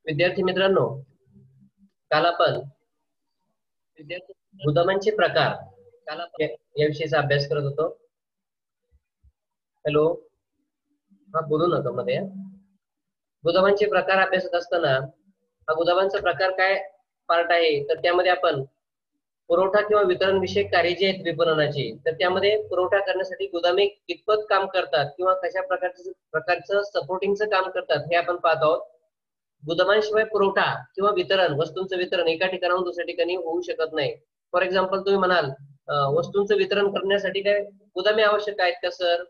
विद्यार्थी मित्रांनो, काल आपण गोदामांचे प्रकार या विषयीचा अभ्यास करत होतो. हॅलो, हा बोलू नका मध्ये. गोदामांचे प्रकार अभ्यासत असताना हा गोदामांचा प्रकार काय पार्ट आहे, तर त्यामध्ये आपण पुरवठा किंवा वितरण विषयक कार्य जे आहेत विपणनाचे, तर त्यामध्ये पुरवठा करण्यासाठी गोदामे कितपत काम करतात किंवा कशा प्रकारचं सपोर्टिंगचं काम करतात हे आपण पाहत आहोत. गोदामांशिवाय पुरवठा किंवा वितरण, वस्तूंचं वितरण एका ठिकाणाहून दुसऱ्या ठिकाणी होऊ शकत नाही. फॉर एक्झाम्पल तुम्ही म्हणाल वस्तूंचं वितरण करण्यासाठी काय गोदामे आवश्यक आहेत का सर?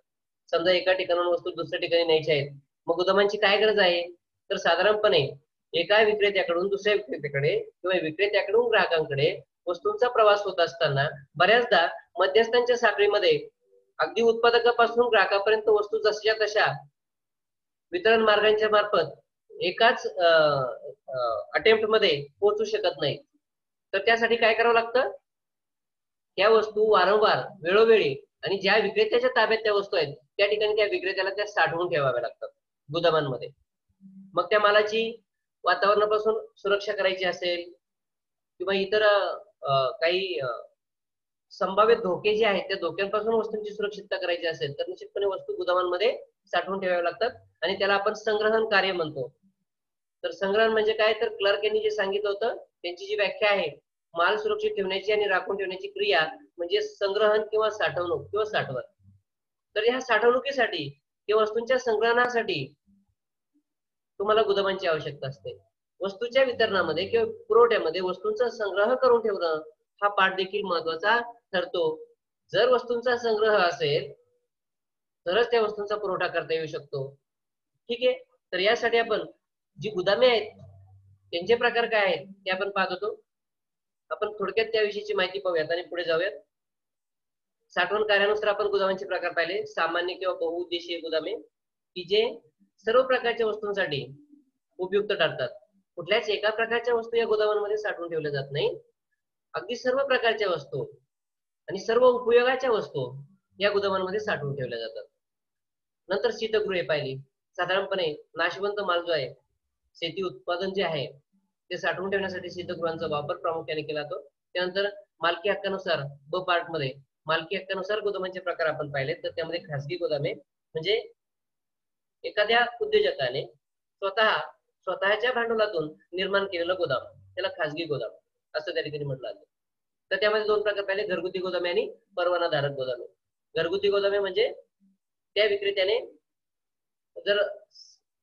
समजा एका ठिकाणाहून वस्तू दुसऱ्या ठिकाणी न्यायच्या आहेत, मग गोदामांची काय गरज आहे? तर साधारणपणे एका विक्रेत्याकडून दुसऱ्या विक्रेत्याकडे किंवा विक्रेत्याकडून ग्राहकांकडे वस्तूंचा प्रवास होत असताना बऱ्याचदा मध्यस्थांच्या साखळीमध्ये अगदी उत्पादकापासून ग्राहकापर्यंत वस्तू जशाच्या तशा वितरण मार्गांच्या मार्फत एकाच अटेम्प्ट मध्ये पोहोचू शकत नाही. तर त्यासाठी काय करावं लागतं? त्या वस्तू वारंवार वेळोवेळी आणि ज्या विक्रेत्याच्या ताब्यात त्या वस्तू आहेत त्या ठिकाणी त्या विक्रेत्याला त्या साठवून ठेवाव्या लागतात गोदामांमध्ये. मग त्या मालाची वातावरणापासून सुरक्षा करायची असेल किंवा इतर काही संभाव्य धोके जे आहेत त्या धोक्यांपासून वस्तूंची सुरक्षितता करायची असेल तर निश्चितपणे वस्तू गोदामांमध्ये साठवून ठेवाव्या लागतात आणि त्याला आपण संग्रहण कार्य म्हणतो. तर संग्रहण म्हणजे काय? तर क्लर्क यांनी जे सांगितलं होतं त्यांची जी व्याख्या आहे, माल सुरक्षित ठेवण्याची आणि राखून ठेवण्याची क्रिया म्हणजे संग्रहण किंवा साठवणूक किंवा साठवण. तर ह्या साठवणुकीसाठी किंवा वस्तूंच्या संग्रहणासाठी तुम्हाला गोदामांची आवश्यकता असते. वस्तूच्या वितरणामध्ये किंवा पुरवठ्यामध्ये वस्तूंचा संग्रह करून ठेवणं हा पाठ देखील महत्वाचा ठरतो. जर वस्तूंचा संग्रह असेल तरच त्या वस्तूंचा पुरवठा करता येऊ शकतो. ठीक आहे, तर यासाठी आपण जी गोदामे आहेत त्यांचे प्रकार काय आहेत ते आपण पाहत होतो. आपण थोडक्यात त्याविषयीची माहिती पाहूयात आणि पुढे जाऊयात. साठवण कार्यानुसार आपण गोदामांचे प्रकार पाहिले. सामान्य किंवा बहुउद्देशीय गोदामे की जे सर्व प्रकारच्या वस्तूंसाठी उपयुक्त ठरतात. कुठल्याच एका प्रकारच्या वस्तू या गोदामांमध्ये साठवून ठेवल्या जात नाही. अगदी सर्व प्रकारच्या वस्तू आणि सर्व उपयोगाच्या वस्तू या गोदामांमध्ये साठवून ठेवल्या जातात. नंतर शीतगृहे पाहिली. साधारणपणे नाशवंत माल जो आहे, शेती उत्पादन जे आहे ते साठवून ठेवण्यासाठी शीतगृहांचा वापर प्रामुख्याने केला जातो. त्यानंतर मालकी हक्कानुसार ब पार्ट मध्ये मालकी हक्कानुसार गोदामांचे प्रकार आपण पाहिले. तर त्यामध्ये खासगी गोदामे म्हणजे एखाद्या उद्योजकाने स्वतःच्या भांडवलातून निर्माण केलेलं गोदाम, त्याला खासगी गोदाम असं त्या ठिकाणी म्हटलं जातं. तर त्यामध्ये दोन प्रकार पाहिले, घरगुती गोदामे आणि परवानाधारक गोदामे. घरगुती गोदामे म्हणजे त्या विक्रेत्याने जर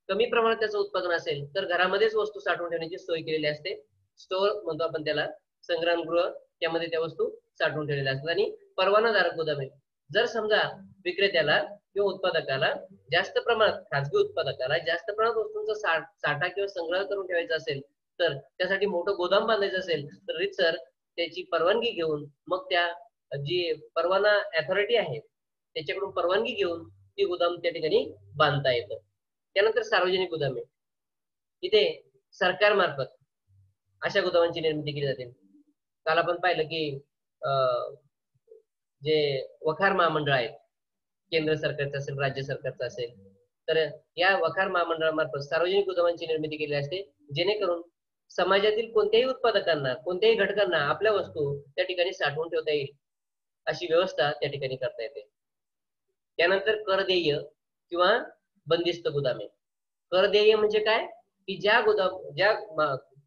कमी प्रमाणात त्याचं उत्पादन असेल तर घरामध्येच वस्तू साठवून ठेवण्याची सोय केलेली असते. स्टोअर म्हणतो आपण त्याला, संग्रहगृह, त्यामध्ये त्या वस्तू साठवून ठेवलेल्या असतात. आणि परवानाधारक गोदामे, जर समजा विक्रेत्याला किंवा उत्पादकाला जास्त प्रमाणात, खासगी उत्पादकाला जास्त प्रमाणात वस्तूंचा साठा किंवा संग्रह करून ठेवायचा असेल तर त्यासाठी मोठं गोदाम बांधायचं असेल तर रीतसर त्याची परवानगी घेऊन मग त्या जी परवाना अथॉरिटी आहे त्याच्याकडून परवानगी घेऊन ती गोदाम त्या ठिकाणी बांधता येतं. त्यानंतर सार्वजनिक गोदामे, इथे सरकारमार्फत अशा गोदामांची निर्मिती केली जाते. काल आपण पाहिलं की जे वखार महामंडळ आहेत, केंद्र सरकारचं असेल, राज्य सरकारचं असेल, तर या वखार महामंडळामार्फत सार्वजनिक गोदामांची निर्मिती केली असते, जेणेकरून समाजातील कोणत्याही उत्पादकांना, कोणत्याही घटकांना आपल्या वस्तू त्या ठिकाणी साठवून ठेवता येईल अशी व्यवस्था त्या ठिकाणी करता येते. त्यानंतर करदेय किंवा बंदिस्त गोदामे. करदेय म्हणजे काय की ज्या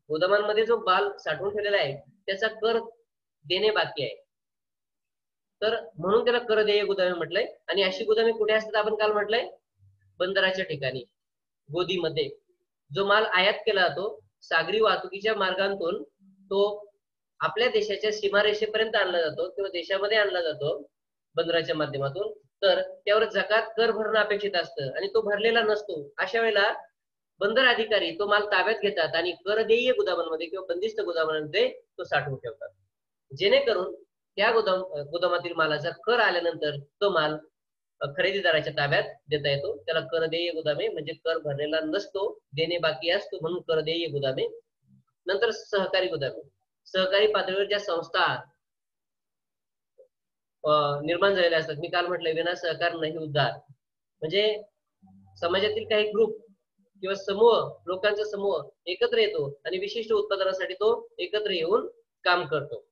गोदामांमध्ये जो माल साठवून ठेवलेला आहे त्याचा कर देणे बाकी आहे, तर म्हणून त्याला करदेय गोदामे म्हटलंय. आणि अशी गोदामे कुठे असतात? आपण काल म्हटलंय बंदराच्या ठिकाणी, गोदीमध्ये जो माल आयात केला जातो सागरी वाहतुकीच्या मार्गांतून, तो आपल्या देशाच्या सीमारेषेपर्यंत आणला जातो किंवा देशामध्ये आणला जातो बंदराच्या माध्यमातून, तर त्यावर जकात कर भरणं अपेक्षित असतं आणि तो भरलेला नसतो. अशा वेळेला बंदर अधिकारी तो माल ताब्यात घेतात आणि करदेय गोदामांमध्ये किंवा बंदिस्त गोदामांमध्ये तो साठवून ठेवतात, जेणेकरून त्या गोदामातील मालाचा कर आल्यानंतर तो माल खरेदीदाराच्या ताब्यात देता येतो. त्याला करदेय गोदामे म्हणजे कर भरलेला नसतो, देणे बाकी असतो, म्हणून करदेय गोदामे. नंतर सहकारी गोदामे. सहकारी पातळीवर ज्या संस्था निर्माण झालेल्या असतात, मी काल म्हटलं विना सहकार नाही उद्धार, म्हणजे समाजातील काही ग्रुप किंवा समूह, लोकांचा समूह एकत्र येतो आणि विशिष्ट उत्पादनासाठी तो एकत्र येऊन काम करतो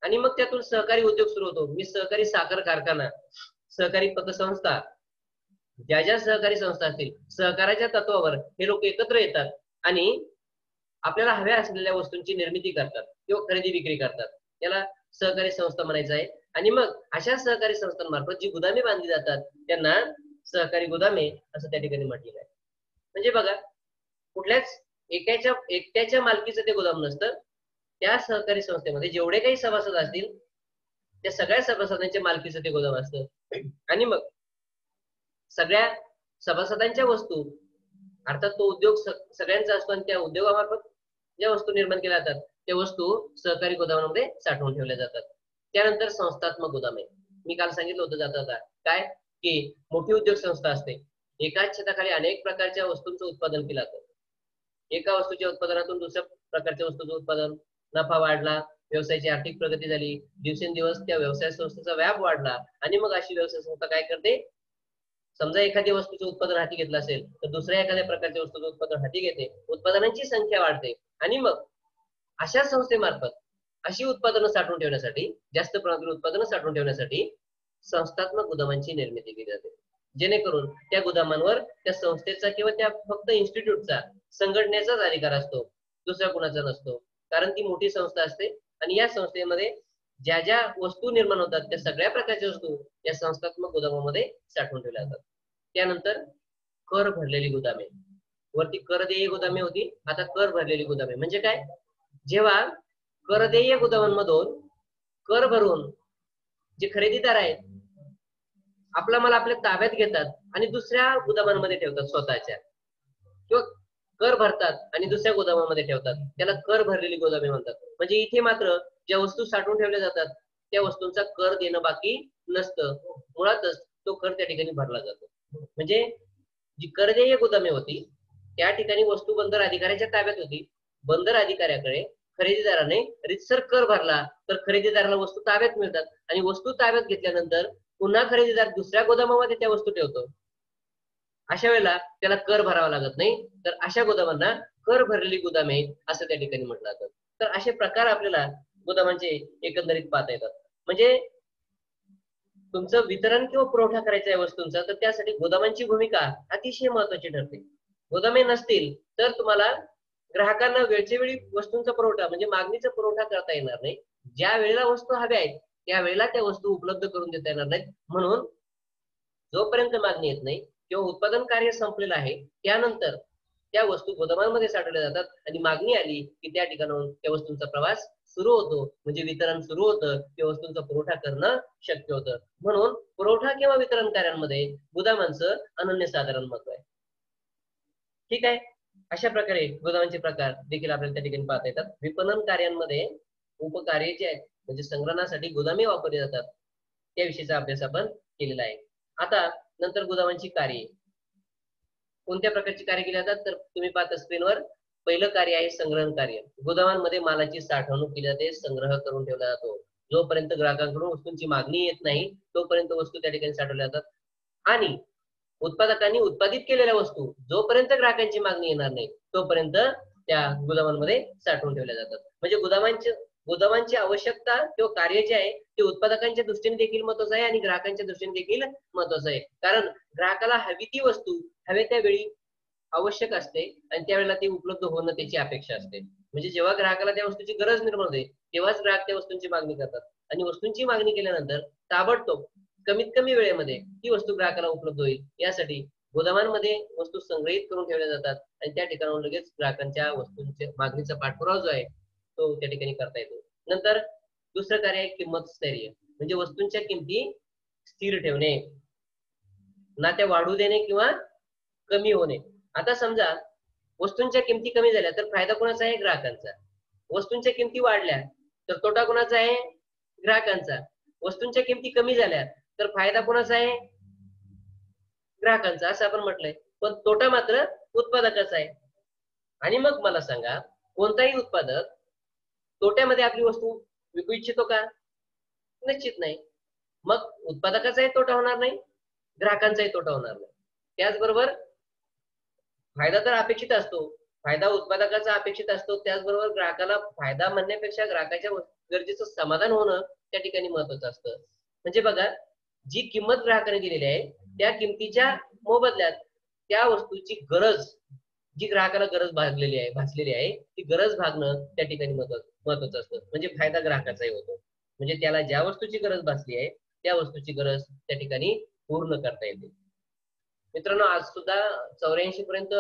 आणि मग त्यातून सहकारी उद्योग सुरू होतो. मी सहकारी साखर कारखाना, सहकारी पतसंस्था, ज्या ज्या सहकारी संस्था असतील, सहकाराच्या तत्वावर हे लोक एकत्र येतात आणि आपल्याला हव्या असलेल्या वस्तूंची निर्मिती करतात किंवा खरेदी विक्री करतात. त्याला सहकारी संस्था म्हणायचं आहे. आणि मग अशा सहकारी संस्थांमार्फत जी गुदामे बांधली जातात त्यांना सहकारी गुदामे असं त्या ठिकाणी म्हटलेलं आहे. म्हणजे बघा, कुठल्याच एकट्याच्या मालकीचं ते गोदाम नसतं. त्या सहकारी संस्थेमध्ये जेवढे काही सभासद असतील त्या सगळ्या सभासदांच्या मालकीचं ते गोदाम असतं आणि मग सगळ्या सभासदांच्या वस्तू, अर्थात तो उद्योग सगळ्यांचा असतो आणि त्या उद्योगामार्फत ज्या वस्तू निर्माण केल्या जातात त्या वस्तू सहकारी गोदामामध्ये साठवून ठेवल्या जातात. त्यानंतर संस्थात्मक गोदामे. मी काल सांगितलं होतं जाता काय की मोठी उद्योग संस्था असते, एकाच छताखाली अनेक प्रकारच्या वस्तूंचं उत्पादन केलं जातं. एका वस्तूच्या उत्पादनातून दुसऱ्या प्रकारच्या वस्तूचं उत्पादन, नफा वाढला, व्यवसायाची आर्थिक प्रगती झाली, दिवसेंदिवस त्या व्यवसाय संस्थेचा व्याप वाढला आणि मग अशी व्यवसाय संस्था काय करते, समजा एखाद्या वस्तूचं उत्पादन हाती घेतलं असेल तर दुसऱ्या एखाद्या प्रकारच्या वस्तूचं उत्पादन हाती घेते, उत्पादनांची संख्या वाढते आणि मग अशा संस्थेमार्फत अशी उत्पादनं साठवून ठेवण्यासाठी, जास्त प्रमाणात उत्पादनं साठवून ठेवण्यासाठी संस्थात्मक गुदामांची निर्मिती केली जाते, जेणेकरून त्या गुदामांवर त्या संस्थेचा किंवा त्या फक्त इन्स्टिट्यूटचा, संघटनेचाच अधिकार असतो, दुसऱ्या कुणाचा नसतो. कारण ती मोठी संस्था असते आणि या संस्थेमध्ये ज्या ज्या वस्तू निर्माण होतात त्या सगळ्या प्रकारच्या वस्तू या संस्थात्मक गुदामामध्ये साठवून ठेवल्या जातात. त्यानंतर कर भरलेली गुदामे. वरती कर देय गुदामे होती, आता कर भरलेली गुदामे म्हणजे काय, जेव्हा कर देय गुदामांमधून कर भरून जे खरेदीदार आहेत आपला माल आपल्या ताब्यात घेतात आणि दुसऱ्या गुदामांमध्ये ठेवतात स्वतःच्या, किंवा कर भरतात आणि दुसऱ्या गोदामामध्ये ठेवतात, त्याला कर भरलेली गोदामे म्हणतात. म्हणजे इथे मात्र ज्या वस्तू साठवून ठेवल्या जातात त्या वस्तूंचा कर देणं बाकी नसतं, मुळातच तो कर त्या ठिकाणी भरला जातो. म्हणजे जी कर देय गोदामे होती त्या ठिकाणी वस्तू बंदर अधिकाऱ्याच्या ताब्यात होती, बंदर अधिकाऱ्याकडे खरेदीदाराने रितसर कर भरला तर खरेदीदाराला वस्तू ताब्यात मिळतात आणि वस्तू ताब्यात घेतल्यानंतर पुन्हा खरेदीदार दुसऱ्या गोदामामध्ये त्या वस्तू ठेवतो. अशा वेळेला त्याला कर भरावा लागत नाही, तर अशा गोदामांना कर भरलेली गुदामे असं त्या ठिकाणी म्हटलं जातं. तर असे प्रकार आपल्याला गोदामांचे एकंदरीत पाहता येतात. म्हणजे तुमचं वितरण किंवा पुरवठा करायचा आहे वस्तूंचा, तर त्यासाठी गोदामांची भूमिका अतिशय महत्वाची ठरते. गोदामे नसतील तर तुम्हाला ग्राहकांना वेळच्या वेळी वस्तूंचा पुरवठा म्हणजे मागणीचा पुरवठा करता येणार नाही. ज्या वेळेला वस्तू हव्या आहेत त्यावेळेला त्या वस्तू उपलब्ध करून देता येणार नाहीत. म्हणून जोपर्यंत मागणी येत नाही किंवा उत्पादन कार्य संपलेलं आहे त्यानंतर त्या वस्तू गोदामांमध्ये साठवल्या जातात आणि मागणी आली की त्या ठिकाणाहून त्या वस्तूंचा प्रवास सुरू होतो, म्हणजे वितरण सुरू होतं, त्या वस्तूंचा पुरवठा करणं शक्य होतं. म्हणून पुरवठा किंवा वितरण कार्यांमध्ये गुदामांचं अनन्यसाधारण महत्व आहे. ठीक आहे, अशा प्रकारे गोदामांचे प्रकार देखील आपल्याला त्या ठिकाणी पाहता येतात. विपणन कार्यांमध्ये उपकार्य जे आहेत म्हणजे संग्रहणासाठी गोदामे वापरली जातात त्याविषयीचा अभ्यास आपण केलेला आहे. आता नंतर गोदामांची कार्ये, कोणत्या प्रकारची कार्य केली जातात तर तुम्ही पाहता स्क्रीनवर, पहिलं कार्य आहे संग्रहण कार्य. गोदामांमध्ये मालाची साठवणूक केली जाते, संग्रह करून ठेवला जातो. जोपर्यंत ग्राहकांकडून वस्तूंची मागणी येत नाही तोपर्यंत वस्तू त्या ठिकाणी साठवल्या जातात आणि उत्पादकांनी उत्पादित केलेल्या वस्तू जोपर्यंत ग्राहकांची मागणी येणार नाही तोपर्यंत त्या गोदामांमध्ये साठवून ठेवल्या जातात. म्हणजे गोदामांची आवश्यकता किंवा कार्य जे आहे ते उत्पादकांच्या दृष्टीने देखील महत्वाचं आहे आणि ग्राहकांच्या दृष्टीने देखील महत्वाचं आहे. कारण ग्राहकाला हवी ती वस्तू हवे त्यावेळी आवश्यक असते आणि त्यावेळेला ती उपलब्ध होणं त्याची अपेक्षा असते. म्हणजे जेव्हा ग्राहकाला त्या वस्तूची गरज निर्माण होते तेव्हाच ग्राहक त्या वस्तूंची मागणी करतात आणि वस्तूंची मागणी केल्यानंतर ताबडतोब कमीत कमी वेळेमध्ये ती वस्तू ग्राहकाला उपलब्ध होईल यासाठी गोदामांमध्ये वस्तू संग्रहित करून ठेवल्या जातात आणि त्या ठिकाणाहून लगेच ग्राहकांच्या वस्तूंच्या मागणीचा पाठपुरावा जो आहे तो त्या ठिकाणी करता येतो. नंतर दुसरं कार्य आहे किंमत स्थैर्य, म्हणजे वस्तूंच्या किमती स्थिर ठेवणे, ना त्या वाढू देणे किंवा कमी होणे. आता समजा वस्तूंच्या किमती कमी झाल्या तर फायदा कोणाचा आहे, ग्राहकांचा. वस्तूंच्या किमती वाढल्या तर तोटा कोणाचा आहे, ग्राहकांचा. वस्तूंच्या किमती कमी झाल्या तर फायदा कोणाचा आहे, ग्राहकांचा असं आपण म्हटलंय, पण तोटा मात्र उत्पादकाचा आहे. आणि मग मला सांगा, कोणताही उत्पादक तोट्यामध्ये आपली वस्तू विकू इच्छितो का, निश्चित नाही. मग उत्पादकाचाही तोटा होणार नाही, ग्राहकांचाही तोटा होणार नाही. त्याचबरोबर फायदा तर अपेक्षित असतो, फायदा उत्पादकाचा अपेक्षित असतो, त्याचबरोबर ग्राहकाला फायदा म्हणण्यापेक्षा ग्राहकाच्या गरजेचं समाधान होणं त्या ठिकाणी महत्वाचं असतं. म्हणजे बघा, जी किंमत ग्राहकाने दिलेली आहे त्या किमतीच्या मोबदल्यात त्या वस्तूची गरज, जी ग्राहकाला गरज भासलेली आहे ती गरज भागणं त्या ठिकाणी महत्वाचं असतं. म्हणजे फायदा ग्राहकाचाही होतो. म्हणजे त्याला ज्या वस्तूची गरज भासली आहे त्या वस्तूची गरज त्या ठिकाणी पूर्ण करता येते. मित्रांनो, आज सुद्धा 84 पर्यंत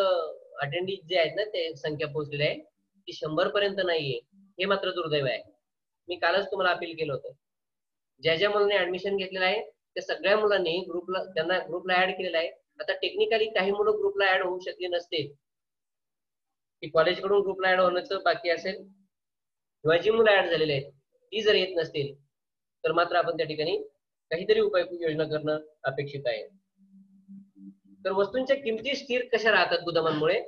अटेंडीज जे आहेत ना ते संख्या पोहोचलेली आहे, ती 100 पर्यंत नाहीये. हे मात्र दुर्दैव आहे. मी कालच तुम्हाला अपील केलं होतं, ज्या ज्या मुलांनी ऍडमिशन घेतलेलं आहे त्या सगळ्या मुलांनी त्यांना ग्रुपला ऍड केलेला आहे. आता टेक्निकली काही मुलं ग्रुपला ऍड होऊ शकले नसते, की कॉलेजकडून ग्रुपला ऍड होण्याचं बाकी असेल, किंवा जी मुलं ऍड झालेली आहेत ती जर येत नसतील तर मात्र आपण त्या ठिकाणी काहीतरी उपाययोजना करणं अपेक्षित आहे. तर वस्तूंच्या किमती स्थिर कशा राहतात गोदामांमुळे?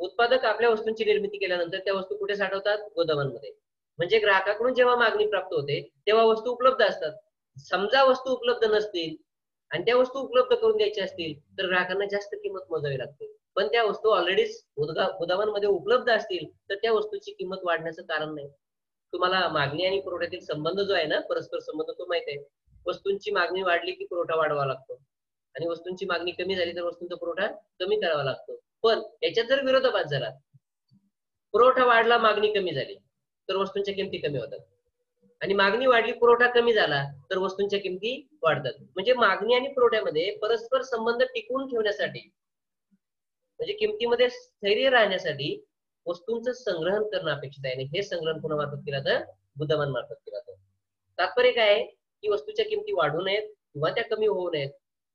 उत्पादक आपल्या वस्तूंची निर्मिती केल्यानंतर त्या वस्तू कुठे साठवतात? गोदामांमध्ये. म्हणजे ग्राहकाकडून जेव्हा मागणी प्राप्त होते तेव्हा वस्तू उपलब्ध असतात. समजा वस्तू उपलब्ध नसतील आणि त्या वस्तू उपलब्ध करून द्यायच्या असतील तर ग्राहकांना जास्त किंमत मोजावी लागते. पण त्या वस्तू ऑलरेडीच गोदामांमध्ये उपलब्ध असतील तर त्या वस्तूची किंमत वाढण्याचं कारण नाही. तुम्हाला मागणी आणि पुरवठ्यातील संबंध जो आहे ना, परस्पर संबंध, तो माहित आहे. वस्तूंची मागणी वाढली की पुरवठा वाढवावा लागतो आणि वस्तूंची मागणी कमी झाली तर वस्तूंचा पुरवठा कमी करावा लागतो. पण याच्यात जर विरोधाभास झाला, पुरवठा वाढला मागणी कमी झाली तर वस्तूंच्या किमती कमी होतात, आणि मागणी वाढली पुरवठा कमी झाला तर वस्तूंच्या किमती वाढतात. म्हणजे मागणी आणि पुरवठ्यामध्ये परस्पर संबंध टिकवून ठेवण्यासाठी, म्हणजे किमतीमध्ये स्थैर्य राहण्यासाठी वस्तूंचं संग्रहण करणं अपेक्षित आहे. आणि हे संग्रहण कोणामार्फत केलं तर गोदामांमार्फत केलं जातं. तात्पर्य काय आहे की वस्तूच्या किमती वाढू नयेत किंवा त्या कमी होऊ नयेत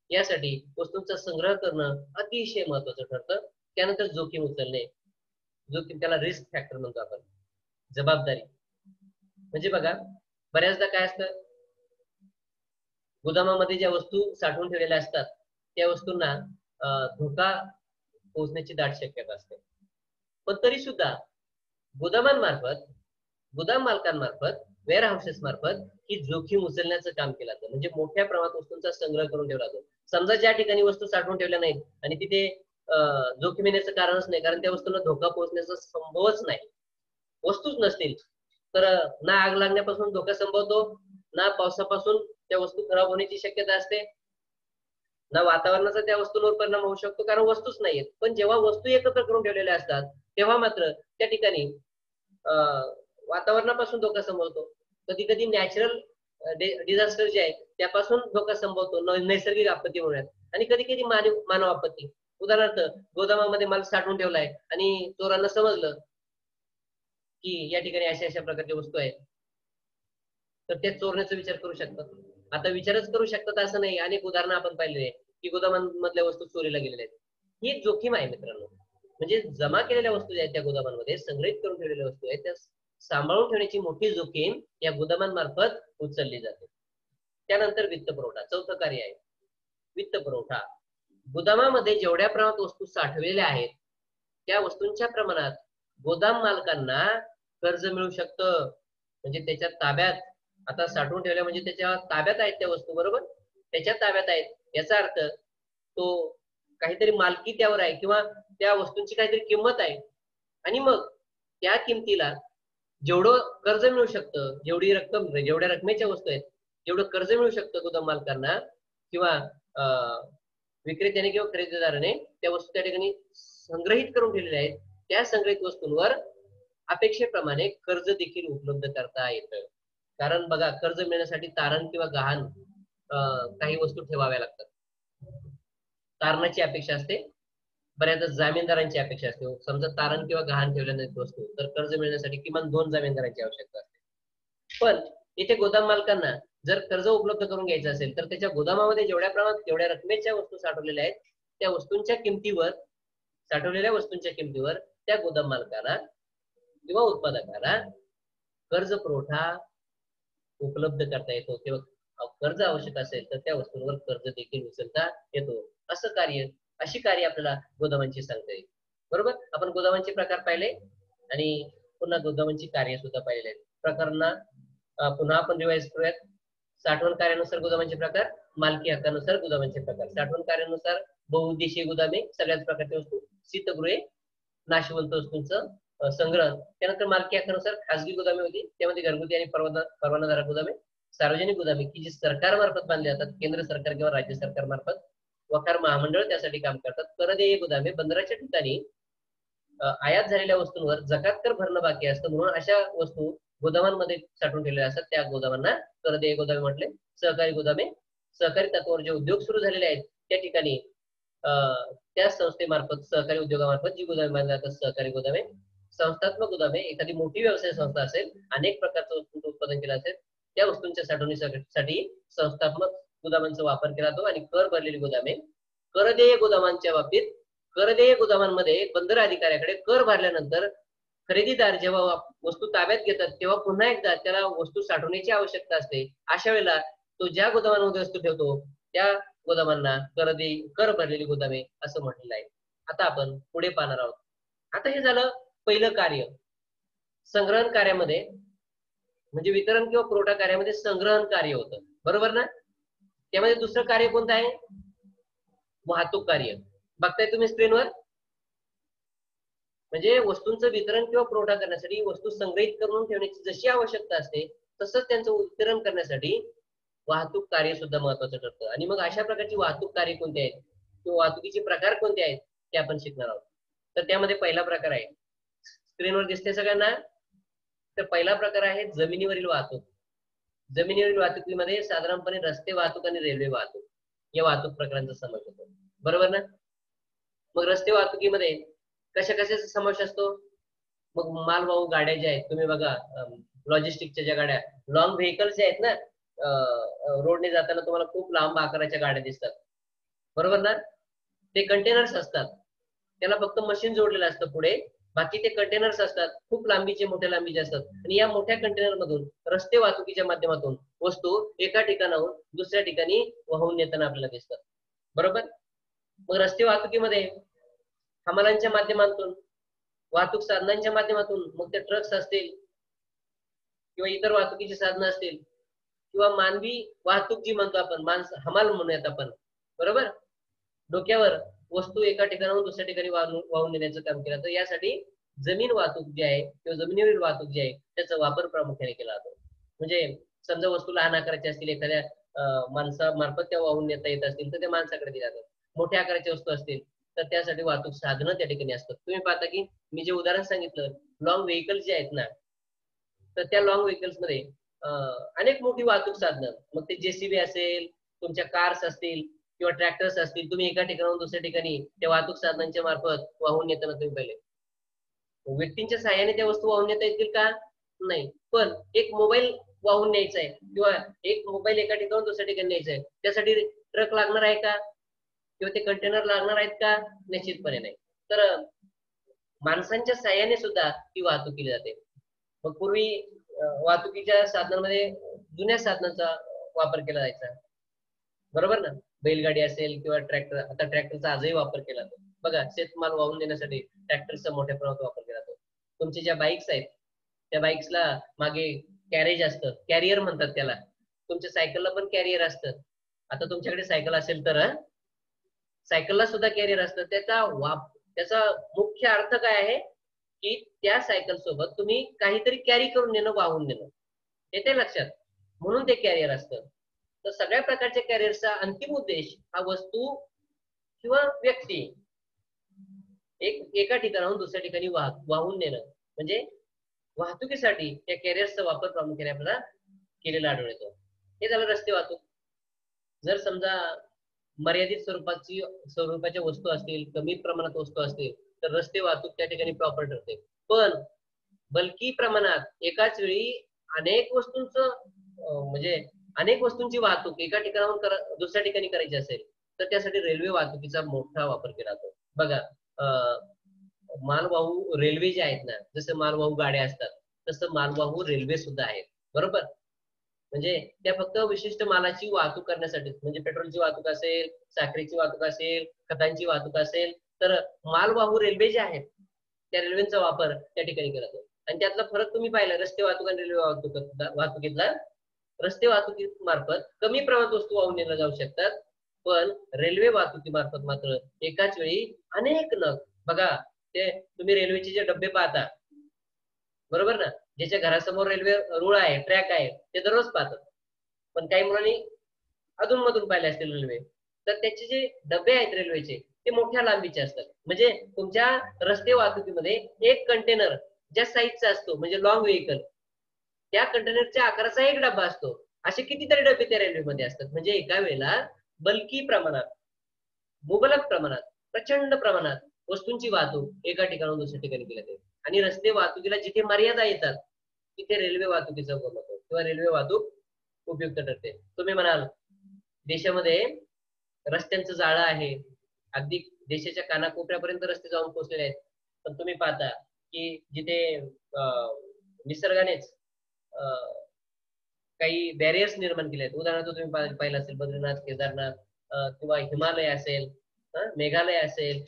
यासाठी वस्तूंचा संग्रह करणं अतिशय महत्वाचं ठरतं. त्यानंतर जोखीम उचलणे, जोखीम त्याला रिस्क फॅक्टर म्हणतो आपण. जबाबदारी म्हणजे बघा, बऱ्याचदा काय असतं, गोदामामध्ये ज्या वस्तू साठवून ठेवलेल्या असतात त्या वस्तूंना धोका पोहोचण्याची दाट शक्यता असते. पण तरी सुद्धा गोदामांमार्फत, गोदाम मालकांमार्फत, वेअर हाऊसेस मार्फत ही जोखीम उचलण्याचं काम केलं जातं. म्हणजे मोठ्या प्रमाणात वस्तूंचा संग्रह करून ठेवला जातो. समजा ज्या ठिकाणी वस्तू साठवून ठेवल्या नाहीत आणि तिथे जोखीम येण्याचं कारणच नाही, कारण त्या वस्तूंना धोका पोहोचण्याचा संभवच नाही, वस्तूच नसतील तर ना आग लागण्यापासून धोका संभवतो, ना पावसापासून त्या वस्तू खराब होण्याची शक्यता असते, ना वातावरणाचा त्या वस्तूंवर परिणाम होऊ शकतो, कारण वस्तूच नाहीयेत. पण जेव्हा वस्तू एकत्र करून ठेवलेल्या असतात तेव्हा मात्र त्या ठिकाणी वातावरणापासून धोका संभवतो, कधी कधी नॅचरल डिझास्टर जे आहे त्यापासून धोका संभवतो, नैसर्गिक आपत्तीमुळे, आणि कधी कधी मानव आपत्ती. उदाहरणार्थ, गोदामामध्ये माल साठवून ठेवलाय आणि चोरांना समजलं की या ठिकाणी अशा अशा प्रकारच्या वस्तू आहेत, तर ते चोरण्याचा विचार करू शकतात. आता विचारच करू शकतात असं नाही, अनेक उदाहरणं आपण पाहिलेली आहे की गोदामांमधल्या वस्तू चोरीला गेलेल्या आहेत. ही जोखीम आहे मित्रांनो. म्हणजे जमा केलेल्या वस्तू ज्या आहेत त्या गोदामांमध्ये संग्रहित करून ठेवलेल्या वस्तू आहेत त्या सांभाळून ठेवण्याची मोठी जोखीम या गोदामांमार्फत उचलली जाते. त्यानंतर वित्त पुरवठा, चौथं कार्य आहे वित्त पुरवठा. गोदामामध्ये जेवढ्या प्रमाणात वस्तू साठवलेल्या आहेत त्या वस्तूंच्या प्रमाणात गोदाम मालकांना कर्ज मिळू शकतं. म्हणजे त्याच्या ताब्यात आता साठवून ठेवल्या म्हणजे त्याच्या ताब्यात आहेत त्या वस्तू, बरोबर, त्याच्या ताब्यात आहेत याचा अर्थ तो काहीतरी मालकी त्यावर आहे किंवा त्या वस्तूंची काहीतरी किंमत आहे, आणि मग त्या किमतीला जेवढं कर्ज मिळू शकतं, जेवढी रक्कम, जेवढ्या रकमेच्या वस्तू आहेत जेवढं कर्ज मिळू शकतं गोदाम मालकांना किंवा विक्रेत्याने किंवा खरेदीदाराने त्या वस्तू त्या ठिकाणी संग्रहित करून ठेवलेल्या आहेत, त्या संग्रहित वस्तूंवर अपेक्षेप्रमाणे कर्ज देखील उपलब्ध करता येतं. कारण बघा, कर्ज मिळण्यासाठी तारण किंवा गहाण काही वस्तू ठेवाव्या लागतात. तारणाची अपेक्षा असते, बऱ्याचदा जामीनदारांची अपेक्षा असते. समजा तारण किंवा गहाण ठेवल्या नाहीत वस्तू तर कर्ज मिळण्यासाठी किमान 2 जामीनदारांची आवश्यकता असते. पण इथे गोदाम मालकांना जर कर्ज उपलब्ध करून घ्यायचं असेल तर त्याच्या गोदामामध्ये जेवढ्या प्रमाणात जेवढ्या रकमेच्या वस्तू साठवलेल्या आहेत त्या वस्तूंच्या किमतीवर, साठवलेल्या वस्तूंच्या किमतीवर त्या गोदाम मालकाला किंवा उत्पादकाला कर्ज पुरवठा उपलब्ध करता येतो. किंवा कर्ज आवश्यक असेल तर त्या वस्तूंवर कर्ज देखील उचलता येतो. असं कार्य, अशी कार्य आपल्याला गोदामांची सांगता येईल. बरोबर, आपण गोदामांचे प्रकार पाहिले आणि पुन्हा गोदामांची कार्य सुद्धा पाहिले आहेत. प्रकारांना पुन्हा आपण रिवाइज करूयात. साठवण कार्यानुसार गोदामांचे प्रकार, मालकी हक्कानुसार गोदामांचे प्रकार. साठवण कार्यानुसार बहुउद्देशीय गोदामे, सगळ्याच प्रकारच्या वस्तू. शीतगृहे, नाशवंत वस्तूंचं संग्रहण. त्यानंतर मालकी हक्कानुसार खासगी गोदामे होती, त्यामध्ये घरगुती आणि परवानाधारक गोदामे, सार्वजनिक गोदामे की जी सरकारमार्फत बांधली जातात, केंद्र सरकार किंवा राज्य सरकार मार्फत, वखार महामंडळ त्यासाठी काम करतात. करदेय गोदामे, बंदराच्या ठिकाणी आयात झालेल्या वस्तूंवर जकात कर भरणं बाकी असतं, म्हणून अशा वस्तू गोदामांमध्ये साठवून ठेवलेल्या असतात, त्या गोदामांना करदेय गोदामे म्हटले. सहकारी गोदामे, सहकारी तत्वावर जे उद्योग सुरू झालेले आहेत त्या ठिकाणी त्या संस्थेमार्फत, सहकारी उद्योगामार्फत जी गोदामे बांधली जातात, सहकारी गोदामे. संस्थात्मक गोदामे, एखादी मोठी व्यवसाय संस्था असेल, अनेक प्रकारचं वस्तूंचं उत्पादन केलं असेल, त्या वस्तूंच्या साठवणुकीसाठी संस्थात्मक गोदामांचा वापर केला जातो. आणि कर भरलेली गोदामे, करदेय गोदामांच्या बाबतीत, करदेय गोदामांमध्ये बंदर अधिकाऱ्याकडे कर भरल्यानंतर खरेदीदार जेव्हा वस्तू ताब्यात घेतात तेव्हा पुन्हा एकदा त्याला वस्तू साठवण्याची आवश्यकता असते. अशा वेळेला तो ज्या गोदामांमध्ये वस्तू ठेवतो त्या गोदामांना कर भरलेली गोदामे असं म्हटलेलं आहे. आता आपण पुढे पाहणार आहोत. आता हे झालं पहिलं कार्य. संग्रहण कार्यामध्ये म्हणजे वितरण किंवा पुरवठा कार्यामध्ये संग्रहण कार्य होतं, बरोबर ना. त्यामध्ये दुसरं कार्य कोणतं आहे? वाहतूक कार्य. बघताय तुम्ही स्क्रीनवर. म्हणजे वस्तूंचं वितरण किंवा पुरवठा करण्यासाठी वस्तू संग्रहित करून ठेवण्याची जशी आवश्यकता असते तसंच त्यांचं वितरण करण्यासाठी वाहतूक कार्य सुद्धा महत्वाचं ठरतं. आणि मग अशा प्रकारची वाहतूक कार्य कोणती आहेत किंवा वाहतुकीचे प्रकार कोणते आहेत ते आपण शिकणार आहोत. तर त्यामध्ये पहिला प्रकार आहे, स्क्रीनवर दिसते सगळ्यांना, तर पहिला प्रकार आहे जमिनीवरील वाहतूक. जमिनीवरील वाहतुकीमध्ये साधारणपणे रस्ते वाहतूक आणि रेल्वे वाहतूक या वाहतूक प्रकारांचा समावेश होतो, बरोबर ना. मग रस्ते वाहतुकीमध्ये कशा कशाचा समावेश असतो? मग मालवाहू गाड्या ज्या आहेत, तुम्ही बघा लॉजिस्टिकच्या ज्या गाड्या, लॉंग व्हेकल्स आहेत ना, रोडने जाताना तुम्हाला खूप लांब आकाराच्या गाड्या दिसतात, बरोबर ना. ते कंटेनर्स असतात, त्याला फक्त मशीन जोडलेलं असतं पुढे, बाकी ते कंटेनर्स असतात, खूप लांबीचे, मोठ्या लांबीचे असतात. आणि या मोठ्या कंटेनर मधून रस्ते वाहतुकीच्या माध्यमातून वस्तू एका ठिकाणाहून दुसऱ्या ठिकाणी वाहून नेताना आपल्याला दिसतात, बरोबर. मग रस्ते वाहतुकीमध्ये हमालांच्या माध्यमातून, वाहतूक साधनांच्या माध्यमातून, मग ते ट्रक्स असतील किंवा इतर वाहतुकीची साधनं असतील किंवा मानवी वाहतूक जी म्हणतो आपण, हमाल म्हणूयात आपण, बरोबर. डोक्यावर वस्तू एका ठिकाणाहून दुसऱ्या ठिकाणी वाहून नेण्याचं काम केलं जातं. यासाठी जमीन वाहतूक जी आहे किंवा जमिनीवरील वाहतूक जी आहे त्याचा वापर प्रामुख्याने केला जातो. म्हणजे समजा वस्तू लहान आकाराच्या असतील, एखाद्या माणसामार्फत त्या वाहून नेता येत असतील तर त्या माणसाकडे दिल्या जातात. मोठ्या आकाराच्या वस्तू असतील तर त्यासाठी वाहतूक साधनं त्या ठिकाणी असतात. तुम्ही पाहता की मी जे उदाहरण सांगितलं, लॉंग व्हेकल्स जे आहेत ना, तर त्या लॉंग व्हेकल्स मध्ये अनेक मोठी वाहतूक साधनं, मग ते जेसीबी असेल, तुमच्या कार्स असतील किंवा ट्रॅक्टर्स असतील, तुम्ही एका ठिकाणाहून दुसऱ्या ठिकाणी त्या वाहतूक साधनांच्या मार्फत वाहून नेताना तुम्ही पाहिले. व्यक्तींच्या सहाय्याने त्या वस्तू वाहून नेता येतील का? नाही. पण एक मोबाईल वाहून न्यायचा आहे किंवा एक मोबाईल एका ठिकाणून दुसऱ्या ठिकाणी न्यायचा आहे, त्यासाठी ट्रक लागणार आहे का किंवा ते कंटेनर लागणार आहेत का? निश्चितपणे नाही. तर माणसांच्या सहाय्याने सुद्धा ती वाहतूक केली जाते. मग पूर्वी वाहतुकीच्या साधनांमध्ये जुन्या साधनांचा वापर केला जायचा, बरोबर ना. बैलगाडी असेल किंवा ट्रॅक्टर, आता ट्रॅक्टरचा आजही वापर केला जातो. बघा, शेतमाल वाहून नेण्यासाठी ट्रॅक्टरचा मोठ्या प्रमाणात वापर केला जातो. तुमच्या ज्या बाईक्स आहेत त्या बाईक्सला मागे कॅरेज असतं, कॅरियर म्हणतात त्याला. तुमच्या सायकलला पण कॅरियर असतं. आता तुमच्याकडे सायकल असेल तर सायकलला सुद्धा कॅरियर असतं. त्याचा मुख्य अर्थ काय आहे की त्या सायकल सोबत तुम्ही काहीतरी कॅरी करून नेणं, वाहून नेणं, येते लक्षात. म्हणून ते कॅरियर असतं. तर सगळ्या प्रकारच्या कॅरियरचा अंतिम उद्देश हा वस्तू किंवा व्यक्ती एका ठिकाणाहून दुसऱ्या ठिकाणी वाहून नेणं, म्हणजे वाहतुकीसाठी त्या कॅरियर्सचा वापर प्रामुख्याने आपल्याला केलेला आढळून येतो. हे झालं रस्ते वाहतूक. जर समजा मर्यादित स्वरूपाच्या वस्तू असतील, कमी प्रमाणात वस्तू असतील तर रस्ते वाहतूक त्या ठिकाणी प्रॉपर ठरते. पण बल्की प्रमाणात एकाच वेळी अनेक वस्तूंची वाहतूक एका ठिकाणाहून दुसऱ्या ठिकाणी करायची असेल तर त्यासाठी रेल्वे वाहतुकीचा मोठा वापर केला जातो. बघा, मालवाहू रेल्वे जे आहेत ना, जसं मालवाहू गाड्या असतात तसं मालवाहू रेल्वे सुद्धा आहेत, बरोबर. म्हणजे त्या फक्त विशिष्ट मालाची वाहतूक करण्यासाठी, म्हणजे पेट्रोलची वाहतूक असेल, साखरेची वाहतूक असेल, खतांची वाहतूक असेल, तर मालवाहू रेल्वे जे आहेत त्या रेल्वेचा वापर त्या ठिकाणी केला जातो. आणि त्यातला फरक तुम्ही पाहिला रस्ते वाहतूक आणि रेल्वे वाहतुकीतला. रस्ते वाहतुकीमार्फत कमी प्रमाणात वस्तू वाहून नेल्या जाऊ शकतात, पण रेल्वे वाहतुकीमार्फत मात्र एकाच वेळी अनेक नग बघा, ते तुम्ही रेल्वेचे जे डबे पाहता, बरोबर ना, ज्याच्या घरासमोर रेल्वे रुळ आहे, ट्रॅक आहे, ते दररोज पाहतात. पण काही मुलांनी अधून मधून पाहिले असतील रेल्वे, तर त्याचे जे डबे आहेत रेल्वेचे ते मोठ्या लांबीचे असतात. म्हणजे तुमच्या रस्ते वाहतुकीमध्ये एक कंटेनर ज्या साईजचा असतो, म्हणजे लॉंग व्हेकल, त्या कंटेनरच्या आकाराचा एक डबा असतो. असे कितीतरी डबे त्या रेल्वेमध्ये असतात. म्हणजे एका वेळेला बल्की प्रमाणात, मुबलक प्रमाणात, प्रचंड प्रमाणात वस्तूंची वाहतूक एका ठिकाणाहून दुसऱ्या ठिकाणी केली जाते. आणि रस्ते वाहतुकीला जिथे मर्यादा येतात तिथे रेल्वे वाहतुकीचा उपयोग होतो किंवा रेल्वे वाहतूक उपयुक्त ठरते. तुम्ही म्हणाल देशामध्ये रस्त्यांचं जाळं आहे, अगदी देशाच्या कानाकोपऱ्यापर्यंत रस्ते जाऊन पोहोचलेले आहेत. पण तुम्ही पाहता की जिथे निसर्गानेच काही बॅरियर्स निर्माण केले आहेत, उदाहरणार्थ तुम्ही पाहिलं असेल बद्रीनाथ, केदारनाथ किंवा हिमालय असेल, मेघालय असेल,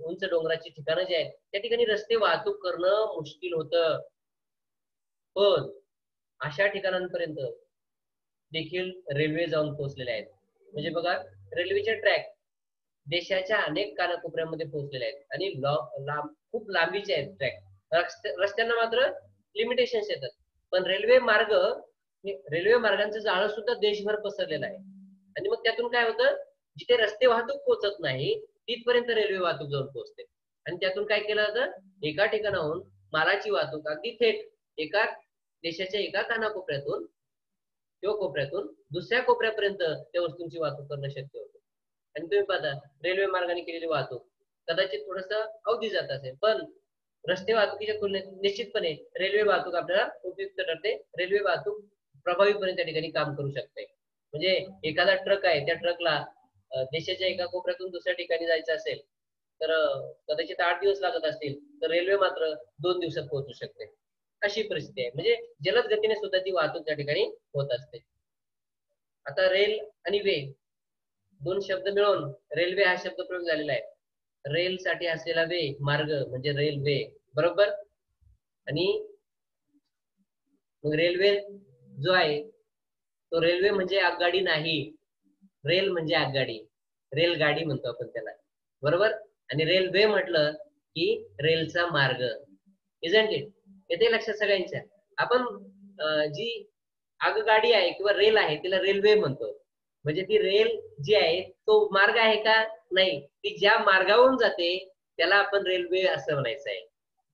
उंच डोंगराची ठिकाणं जे आहेत त्या ठिकाणी रस्ते वाहतूक करणं मुश्किल होतं. पण अशा ठिकाणांपर्यंत देखील रेल्वे जाऊन पोहोचलेले आहेत. म्हणजे बघा, रेल्वेचे ट्रॅक देशाच्या अनेक कानाकोपऱ्यामध्ये पोहोचलेले आहेत आणि खूप लांबीचे आहेत ट्रॅक. रस्त्यांना मात्र लिमिटेशन्स येतात. पण रेल्वे मार्गांचं जाळं सुद्धा देशभर पसरलेलं आहे. आणि मग त्यातून काय होतं, जिथे रस्ते वाहतूक पोहोचत नाही तिथपर्यंत रेल्वे वाहतूक जाऊन पोहोचते. आणि त्यातून काय केलं जातं, एका ठिकाणाहून मालाची वाहतूक अगदी थेट एका देशाच्या एका कानाकोपऱ्यातून किंवा कोपऱ्यातून दुसऱ्या कोपऱ्यापर्यंत त्या वस्तूंची वाहतूक करणं शक्य होतं. आणि तुम्ही पाहता रेल्वे मार्गाने केलेली वाहतूक कदाचित थोडस अवधी जात असेल, पण रस्ते वाहतुकीच्या तुलनेत निश्चितपणे रेल्वे वाहतूक आपल्याला उपयुक्त ठरते. रेल्वे वाहतूक प्रभावीपणे त्या ठिकाणी काम करू शकते. म्हणजे एखादा ट्रक आहे, त्या ट्रकला देशाच्या एका कोपऱ्यातून दुसऱ्या ठिकाणी जायचं असेल तर कदाचित 8 दिवस लागत असतील, तर रेल्वे मात्र 2 दिवसात पोहोचू शकते. अशी परिस्थिती आहे. म्हणजे जलद गतीने सुद्धा ती वाहतूक त्या ठिकाणी होत असते. आता रेल आणि वे दोन शब्द मिळून रेल्वे हा शब्द प्रयोग झालेला आहे. रेल साठी असलेला वे, मार्ग म्हणजे रेल्वे, बरोबर. आणि मग रेल्वे जो आहे तो रेल्वे म्हणजे आगगाडी नाही, रेल म्हणजे आगगाडी, रेलगाडी म्हणतो आपण त्याला, बरोबर. आणि रेल्वे म्हटलं की रेलचा मार्ग. Isn't it? येते लक्षात सगळ्यांच्या? आपण जी आगगाडी आहे किंवा रेल आहे तिला रेल्वे म्हणतो. म्हणजे ती रेल जी आहे तो मार्ग आहे का? नाही, ती ज्या मार्गावरून जाते त्याला आपण रेल्वे असं म्हणायचं आहे.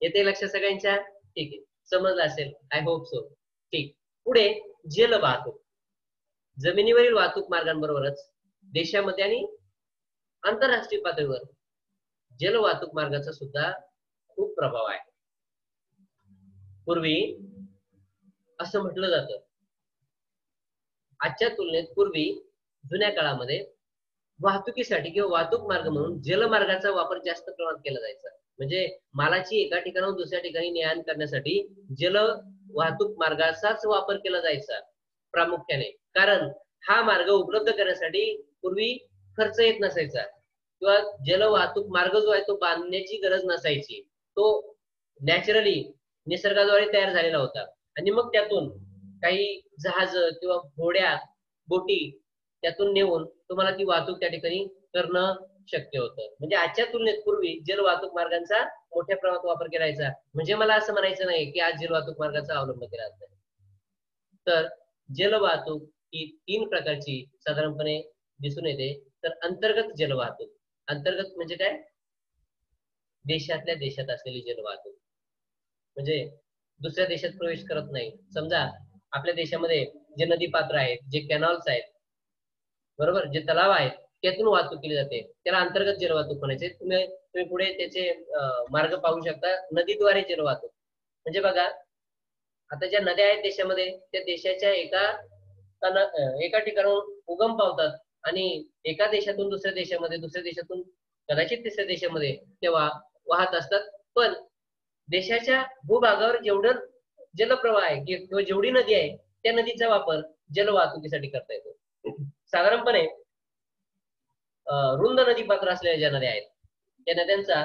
येते लक्षात सगळ्यांच्या? ठीक आहे, समजलं असेल, आय होप सो. ठीक, पुढे जल वाहतूक. जमिनीवरील वाहतूक मार्गांबरोबरच देशामध्ये आणि आंतरराष्ट्रीय पातळीवर जल वाहतूक मार्गाचा सुद्धा खूप प्रभाव आहे. पूर्वी असं म्हटलं जातं, आजच्या तुलनेत पूर्वी जुन्या काळामध्ये वाहतुकीसाठी किंवा वाहतूक मार्ग म्हणून जलमार्गाचा वापर जास्त प्रमाणात केला जायचा. म्हणजे मालाची एका ठिकाणाहून दुसऱ्या ठिकाणी ने-आण करण्यासाठी जल वाहतूक मार्गाचाच वापर केला जायचा प्रामुख्याने. कारण हा मार्ग उपलब्ध करण्यासाठी पूर्वी खर्च येत नसायचा किंवा जल वाहतूक मार्ग जो आहे तो बांधण्याची गरज नसायची. तो नॅचरली निसर्गाद्वारे तयार झालेला होता. आणि मग त्यातून काही जहाज किंवा घोड्या, बोटी त्यातून नेऊन तुम्हाला ती वाहतूक त्या ठिकाणी करणं शक्य होतं. म्हणजे आजच्या तुलनेत पूर्वी जल वाहतूक मार्गांचा मोठ्या प्रमाणात वापर केला जायचा. म्हणजे मला असं म्हणायचं नाही की आज जल वाहतूक मार्गाचा अवलंब केला जात नाही. तर जल वाहतूक ही 3 प्रकारची साधारणपणे दिसून येते. तर अंतर्गत जल वाहतूक, अंतर्गत म्हणजे काय? देशातल्या देशात असलेली जल वाहतूक, म्हणजे दुसऱ्या देशात प्रवेश करत नाही. समजा आपल्या देशामध्ये जे नदी पात्र आहेत, जे कॅनॉल्स आहेत, बरोबर, जे तलाव आहेत, त्यातून वाहतूक केली जाते, त्याला अंतर्गत जल वाहतूक म्हणायचे. तुम्ही पुढे त्याचे मार्ग पाहू शकता. नदीद्वारे जल वाहतूक म्हणजे बघा, आता ज्या नद्या आहेत देशामध्ये त्या देशाच्या एका ठिकाणाहून उगम पावतात आणि एका देशातून दुसऱ्या देशामध्ये, दुसऱ्या देशातून कदाचित तिसऱ्या देशामध्ये तेव्हा वाहत असतात. पण देशाच्या भूभागावर जेवढं जलप्रवाह आहे किंवा जेवढी नदी आहे त्या नदीचा वापर जल वाहतुकीसाठी करता येतो. साधारणपणे रुंद नदी पात्र असलेल्या ज्या नद्या आहेत त्या नद्यांचा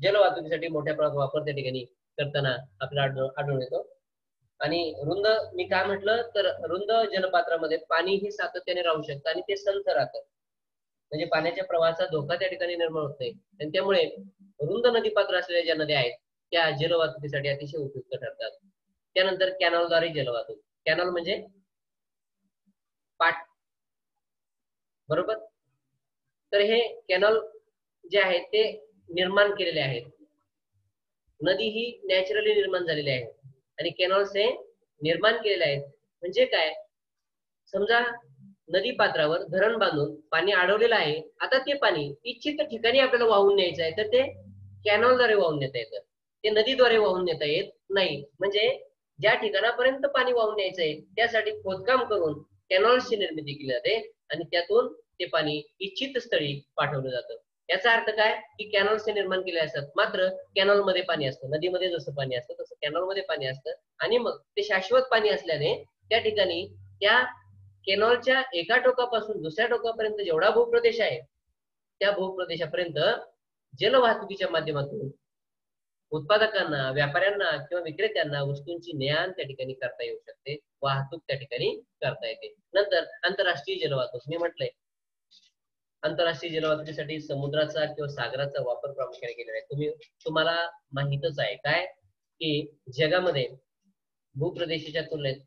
जल वाहतुकीसाठी मोठ्या प्रमाणात वापर त्या ठिकाणी करताना आपल्याला आढळून येतो. आणि रुंद, मी काय म्हटलं तर रुंद जलपात्रामध्ये पाणी ही सातत्याने राहू शकतं आणि ते संथ राहतं. म्हणजे पाण्याच्या प्रवाहाचा धोका त्या ठिकाणी निर्माण होत नाही आणि त्यामुळे रुंद नदीपात्र असलेल्या ज्या नद्या आहेत त्या जलवाहतुकीसाठी अतिशय उपयुक्त ठरतात. त्यानंतर कॅनॉलद्वारे जलवाहतूक. कॅनॉल म्हणजे पाट, बरोबर. तर हे कॅनॉल जे आहेत ते निर्माण केलेले आहेत. नदी ही नॅचरली निर्माण झालेली आहे आणि कॅनॉल्स हे निर्माण केलेले आहेत. म्हणजे काय, समजा नदी पात्रावर धरण बांधून पाणी अडवलेलं आहे, आता ते पाणी इच्छित ठिकाणी आपल्याला वाहून न्यायचं आहे, तर ते कॅनॉलद्वारे वाहून नेता येतं, ते नदीद्वारे वाहून नेता येत नाही. म्हणजे ज्या ठिकाणापर्यंत पाणी वाहून न्यायचं आहे त्यासाठी खोदकाम करून कॅनॉल्सची निर्मिती केली जाते आणि त्यातून ते पाणी इच्छित स्थळी पाठवलं जातं. याचा अर्थ काय की कॅनॉल्सचे निर्माण केले असतात, मात्र कॅनॉल मध्ये पाणी असतं, नदीमध्ये जसं पाणी असतं तसं कॅनॉल मध्ये पाणी असतं आणि मग ते शाश्वत पाणी असल्याने त्या ठिकाणी त्या कॅनॉलच्या एका टोकापासून दुसऱ्या टोकापर्यंत जेवढा भूप्रदेश आहे त्या भूप्रदेशापर्यंत जलवाहतुकीच्या माध्यमातून उत्पादकांना, व्यापाऱ्यांना किंवा विक्रेत्यांना वस्तूंची ने-आण त्या ठिकाणी करता येऊ शकते, वाहतूक त्या ठिकाणी करता येते. नंतर आंतरराष्ट्रीय जलवाहतूक. मी म्हटलंय आंतरराष्ट्रीय जलवाहतुकीसाठी समुद्राचा किंवा सागराचा वापर प्रामुख्याने केलेला आहे. तुम्हाला माहितच आहे काय की जगामध्ये भूप्रदेशाच्या तुलनेत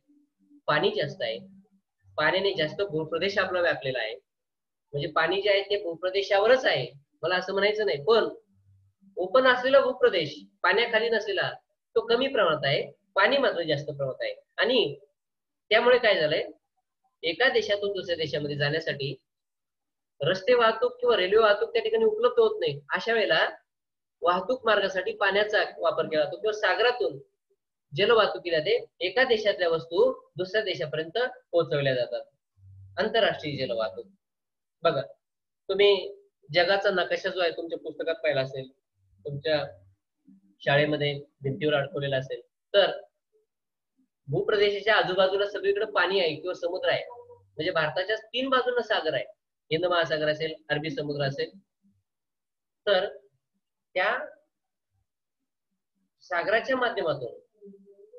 पाणी जास्त आहे, पाण्याने जास्त भूप्रदेश आपला व्यापलेला आहे. म्हणजे पाणी जे आहे ते भूप्रदेशावरच आहे, मला असं म्हणायचं नाही, पण ओपन असलेला भूप्रदेश पाण्याखाली नसलेला तो कमी प्रमाणात आहे, पाणी मात्र जास्त प्रमाणात आहे. आणि त्यामुळे काय झालंय, एका देशातून दुसऱ्या देशामध्ये जाण्यासाठी रस्ते वाहतूक किंवा रेल्वे वाहतूक त्या ठिकाणी उपलब्ध होत नाही. अशा वेळेला वाहतूक मार्गासाठी पाण्याचा वापर केला जातो किंवा सागरातून जलवाहतुकीला ते एका देशातल्या वस्तू दुसऱ्या देशापर्यंत पोहोचवल्या जातात. आंतरराष्ट्रीय जलवाहतूक. बघा, तुम्ही जगाचा नकाशा जो आहे तुमच्या पुस्तकात पाहिला असेल, तुमच्या शाळेमध्ये भिंतीवर अडकवलेला असेल, तर भूप्रदेशाच्या आजूबाजूला सगळीकडे पाणी आहे किंवा समुद्र आहे. म्हणजे भारताच्या 3 बाजूंना सागर आहे, हिंद महासागर असेल, अरबी समुद्र असेल. तर त्या सागराच्या माध्यमातून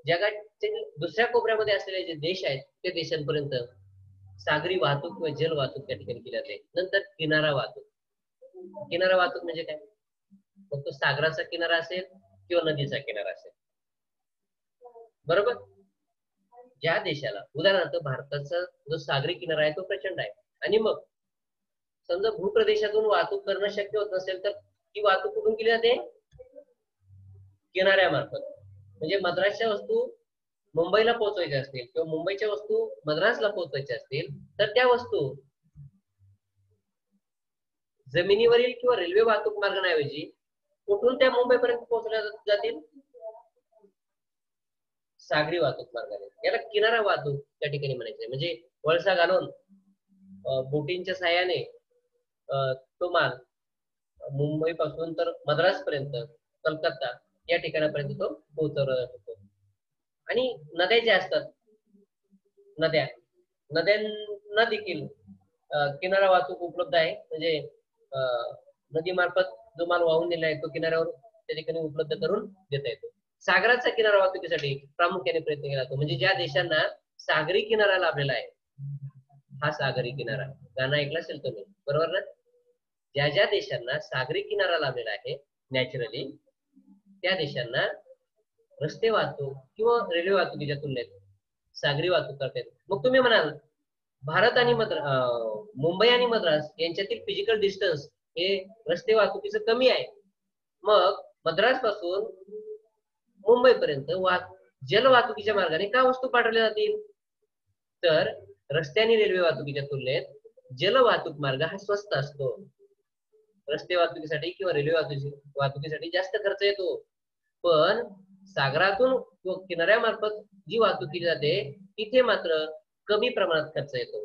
जगातील दुसऱ्या कोपऱ्यामध्ये असलेले जे देश आहेत त्या देशांपर्यंत सागरी वाहतूक किंवा जल वाहतूक त्या ठिकाणी केली जाते. नंतर किनारा वाहतूक. किनारा वाहतूक म्हणजे काय, फक्त सागराचा किनारा असेल किंवा नदीचा किनारा असेल, बरोबर. ज्या देशाला, उदाहरणार्थ भारताचा जो सागरी किनारा आहे तो प्रचंड आहे आणि मग समजा भूप्रदेशातून वाहतूक करणं शक्य होत नसेल तर ती वाहतूक कुठून केली जाते, किनाऱ्यामार्फत. म्हणजे मद्रासच्या वस्तू मुंबईला पोहोचवायच्या असतील किंवा मुंबईच्या वस्तू मद्रासला पोहोचवायच्या असतील तर त्या वस्तू जमिनीवरील किंवा रेल्वे वाहतूक मार्गाऐवजी कुठून त्या मुंबईपर्यंत पोहोचल्या जातील, सागरी वाहतूक मार्गाने. याला किनारा वाहतूक त्या ठिकाणी म्हणायचे. म्हणजे वळसा घालून बोटींच्या साह्याने तो माल मुंबई पासून तर मद्रास पर्यंत, कलकत्ता या ठिकाणापर्यंत तो पोहोचवला जातो. आणि नद्या ज्या असतात, नद्यांना देखील किनारा वाहतूक उपलब्ध आहे. म्हणजे नदीमार्फत जो माल वाहून नेला आहे तो किनाऱ्यावर त्या ठिकाणी उपलब्ध करून देता येतो. सागराचा किनारा वाहतुकीसाठी प्रामुख्याने प्रयत्न केला जातो. म्हणजे ज्या देशांना सागरी किनारा लाभलेला आहे, हा सागरी किनारा, गाणं ऐकलं असेल तुम्ही, बरोबर ना. ज्या ज्या देशांना सागरी किनारा लाभलेला आहे नॅचरली, त्या देशांना रस्ते वाहतूक किंवा रेल्वे वाहतुकीच्या तुलनेत सागरी वाहतूक करता येते. मग तुम्ही म्हणाल भारत आणि मुंबई आणि मद्रास यांच्यातील फिजिकल डिस्टन्स हे रस्ते वाहतुकीचं कमी आहे, मग मद्रास पासून मुंबईपर्यंत जल वाहतुकीच्या मार्गाने का वस्तू पाठवल्या जातील, तर रस्ते आणि रेल्वे वाहतुकीच्या तुलनेत जल वाहतूक मार्ग हा स्वस्त असतो. रस्ते वाहतुकीसाठी किंवा रेल्वे वाहतुकीसाठी जास्त खर्च येतो, पण सागरातून किनाऱ्यामार्फत जी वाहतूक केली जाते तिथे मात्र कमी प्रमाणात खर्च येतो,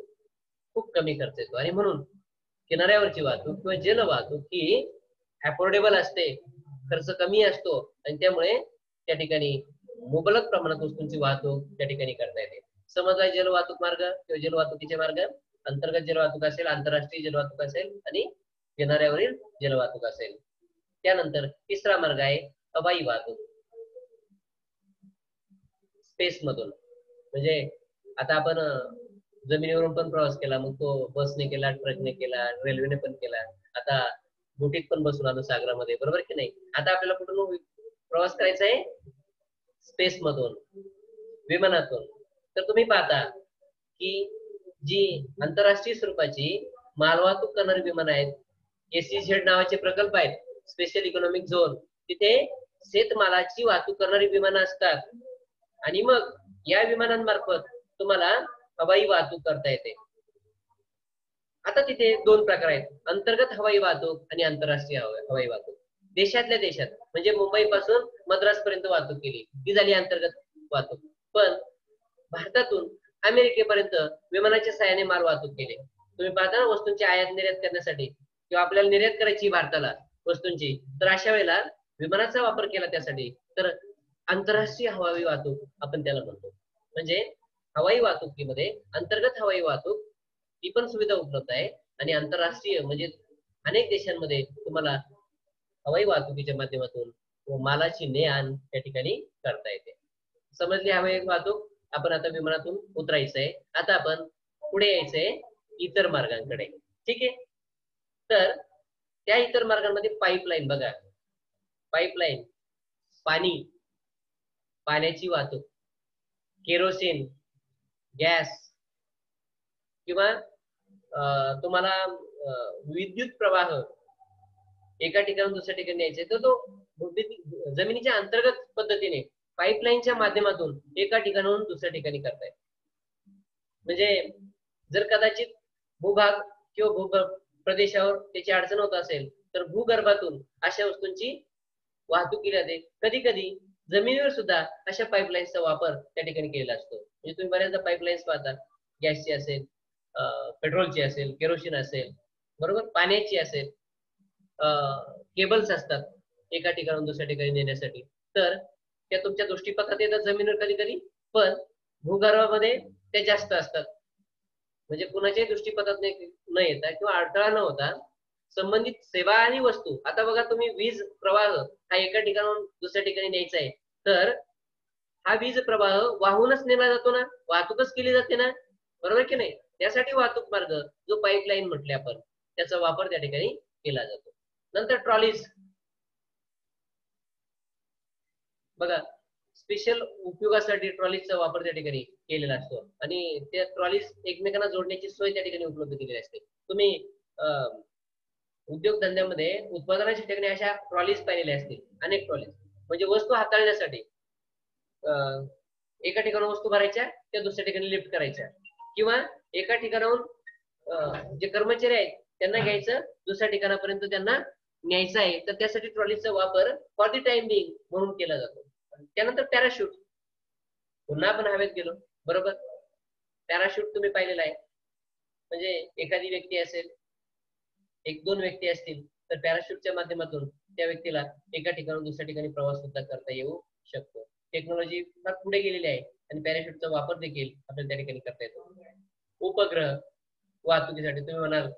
खूप कमी खर्च येतो. आणि म्हणून किनाऱ्यावरची वाहतूक किंवा जल वाहतूक ही अफोर्डेबल असते, खर्च कमी असतो आणि त्यामुळे त्या ठिकाणी मुबलक प्रमाणात वस्तूंची वाहतूक त्या ठिकाणी करता येते. समजा जल वाहतूक मार्ग किंवा जल वाहतुकीचे मार्ग, अंतर्गत जल वाहतूक असेल, आंतरराष्ट्रीय जल वाहतूक असेल आणि किनाऱ्यावरील जल वाहतूक असेल. त्यानंतर तिसरा मार्ग आहे हवाई वाहतूक, स्पेस मधून. म्हणजे आता आपण जमिनीवरून पण प्रवास केला, मग तो बसने केला, ट्रकने केला, रेल्वेने पण केला. आता बोटीत पण बसून आलो सागरामध्ये, बरोबर की नाही. आता आपल्याला कुठून प्रवास करायचा आहे? स्पेस मधून, विमानातून. तर तुम्ही पाहता की जी आंतरराष्ट्रीय स्वरूपाची मालवाहतूक करणारी विमान आहेत, SEZ नावाचे प्रकल्प आहेत, स्पेशल इकॉनॉमिक झोन, तिथे शेतमालाची वाहतूक करणारी विमानं असतात. आणि मग या विमानांमार्फत तुम्हाला हवाई वाहतूक करता येते. आता तिथे दोन प्रकार आहेत, अंतर्गत हवाई वाहतूक आणि आंतरराष्ट्रीय हवाई वाहतूक. देशातल्या देशात म्हणजे मुंबई पासून मद्रास पर्यंत वाहतूक केली, ती झाली अंतर्गत वाहतूक. पण भारतातून अमेरिकेपर्यंत विमानाच्या सहाय्याने माल वाहतूक केली. तुम्ही पाहता ना, वस्तूंची आयात निर्यात करण्यासाठी किंवा आपल्याला निर्यात करायची भारताला वस्तूंची, तर अशा वेळेला विमानाचा वापर केला त्यासाठी. तर आंतरराष्ट्रीय हवाई वाहतूक आपण त्याला म्हणतो. म्हणजे हवाई वाहतुकीमध्ये अंतर्गत हवाई वाहतूक ही पण सुविधा उपलब्ध आहे, आणि आंतरराष्ट्रीय म्हणजे अनेक देशांमध्ये तुम्हाला हवाई वाहतुकीच्या माध्यमातून मालाची ने-आण त्या ठिकाणी करता येते. समजली हवाई वाहतूक. आपण आता विमानातून उतरायचंय. आता आपण पुढे यायचंय इतर मार्गांकडे. ठीक आहे. तर त्या इतर मार्गांमध्ये पाईपलाईन बघा, पाईपलाईन, पाणी, पाण्याची वाहतूक, केरोसिन, गॅस, किंवा तुम्हाला विद्युत प्रवाह एका ठिकाणून दुसऱ्या ठिकाणी न्यायचे, तर तो जमिनीच्या अंतर्गत पद्धतीने पाईपलाईनच्या माध्यमातून एका ठिकाणाहून दुसऱ्या ठिकाणी करतायत. म्हणजे जर कदाचित भूभाग किंवा भूगर्भ प्रदेशावर त्याची अडचण होत असेल, तर भूगर्भातून अशा वस्तूंची वाहतूक केली जाते. कधी कधी जमिनीवर सुद्धा अशा पाईपलाईन्सचा वापर त्या ठिकाणी केलेला असतो. म्हणजे तुम्ही बऱ्याचदा पाईपलाईन्स पाहता, गॅसची असेल, पेट्रोलची असेल, केरोसिन असेल, बरोबर, पाण्याची असेल, केबल्स असतात एका ठिकाणून दुसऱ्या ठिकाणी नेण्यासाठी. तर त्या तुमच्या दृष्टीपथात येतात जमिनीवर कधी कधी, पण भूगर्भामध्ये ते जास्त असतात. म्हणजे कुणाच्याही दृष्टीपथात न येता किंवा अडथळा न होता संबंधित सेवा आणि वस्तू. आता बघा तुम्ही, वीज प्रवाह हा एका ठिकाणाहून दुसऱ्या ठिकाणी न्यायचा आहे, तर हा वीज प्रवाह वाहूनच नेला जातो ना, वाहतूकच केली जाते ना, बरोबर की नाही. त्यासाठी वाहतूक मार्ग जो पाईपलाईन म्हटले आपण, त्याचा वापर त्या ठिकाणी केला जातो. नंतर ट्रॉलीज बघा, स्पेशल उपयोगासाठी ट्रॉलीजचा वापर त्या ठिकाणी केलेला असतो, आणि त्या ट्रॉलीज एकमेकांना जोडण्याची सोय त्या ठिकाणी उपलब्ध केलेली असते. तुम्ही उद्योगधंद्यामध्ये उत्पादनाच्या ठिकाणी अशा ट्रॉलीज पाहिलेल्या असतील, अनेक ट्रॉलीज. म्हणजे वस्तू हाताळण्यासाठी एका ठिकाणी वस्तू भरायच्या, त्या दुसऱ्या ठिकाणी लिफ्ट करायच्या, किंवा एका ठिकाणाहून जे कर्मचारी आहेत त्यांना घ्यायचं, दुसऱ्या ठिकाणापर्यंत त्यांना न्यायचं आहे, तर त्यासाठी ट्रॉलीचा वापर फॉर द टाइम बिंग म्हणून केला जातो. त्यानंतर पॅराशूट, पुन्हा आपण हवेत गेलो, बरोबर. पॅराशूट तुम्ही पाहिलेला आहे. म्हणजे एखादी व्यक्ती असेल, एक दोन व्यक्ती असतील, तर पॅराशूटच्या माध्यमातून त्या व्यक्तीला एका ठिकाणून दुसऱ्या ठिकाणी प्रवास सुद्धा करता येऊ शकतो. टेक्नॉलॉजी फार पुढे गेलेली आहे, आणि पॅराशूटचा वापर देखील आपल्याला त्या ठिकाणी करता येतो. उपग्रह वाहतुकीसाठी तुम्ही म्हणाल,